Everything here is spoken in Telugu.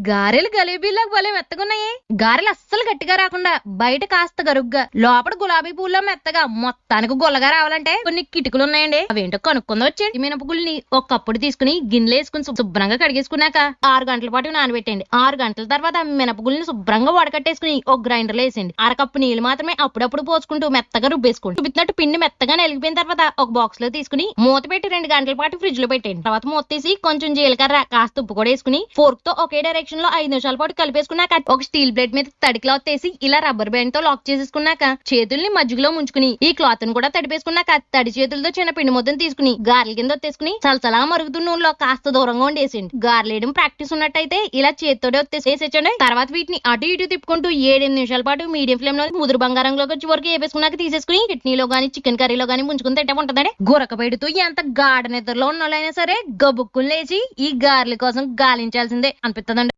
గారెలు గలేబీలాగా భలే మెత్తగున్నాయి. గారెలు అస్సలు గట్టిగా రాకుండా బయట కాస్త గరుగ్గా లోపల గులాబీ పూల్లో మెత్తగా మొత్తానికి గుల్లగా రావాలంటే కొన్ని కిటుకులు ఉన్నాయండి. అవేంటో కనుక్కుందా వచ్చేది. మినపగుళ్ళని ఒక కప్పుడు తీసుకుని గిన్నెలు వేసుకుని శుభ్రంగా కడిగేసుకున్నాక 6 గంటల పాటు నానబెట్టండి. 6 గంటల తర్వాత మినపగుళ్ళని శుభ్రంగా వడకట్టేసుకుని ఒక గ్రైండర్ లో వేసేయండి. అరకప్పు నీళ్ళు మాత్రమే అప్పుడప్పుడు పోసుకుంటూ మెత్తగా రుబ్బేసుకోండి. చూపినట్టు పిండి మెత్తగా నలిగిపోయిన తర్వాత ఒక బాక్స్ లో తీసుకుని మూత పెట్టి 2 గంటల పాటు ఫ్రిడ్జ్ లో పెట్టండి. తర్వాత మూత తీసి కొంచెం జీలకర్ర కాస్త ఉప్పు కూడా వేసుకుని ఫోర్క్ తో ఒకే డైరెక్షన్ లో 5 నిమిషాల పాటు కలిపేసుకున్నాక ఒక స్టీల్ ప్లేట్ మీద తడి క్లాత్ వేసి ఇలా రబ్బర్ బ్యాండ్ తో లాక్ చేసేసుకున్నాక చేతుల్ని మజ్జిగలో ముంచుకుని ఈ క్లాత్ ని కూడా తడిపేసుకున్నాక తడి చేతులతో చిన్న పిండి ముద్దను తీసుకుని గారెల కింద ఒత్తేసుకుని చలచలా మరుగుతున్న నూనెలో కాస్త దూరంగా వండేసేయండి. గారెలేయడం ప్రాక్టీస్ ఉన్నట్టయితే ఇలా చేతితోనే ఒత్తేసేసండి. తర్వాత వీటిని అటు ఇటు తిప్పుకుంటూ 7-8 నిమిషాల పాటు మీడియం ఫ్లేమ్ లో ముదురు బంగారంలోకి వచ్చి వరకు వేపేసుకున్నాక తీసేసుకుని చట్నీలో గానీ చికెన్ కర్రీలో గానీ ముంచుకుని తింటే ఉంటదండి. గురక పెడుతూ ఎంత గాఢ నిద్రలో ఉన్నోళ్ళైనా సరే గబుక్కుని లేచి ఈ గారెల కోసం గాలించాల్సిందే అనిపిస్తుందండి.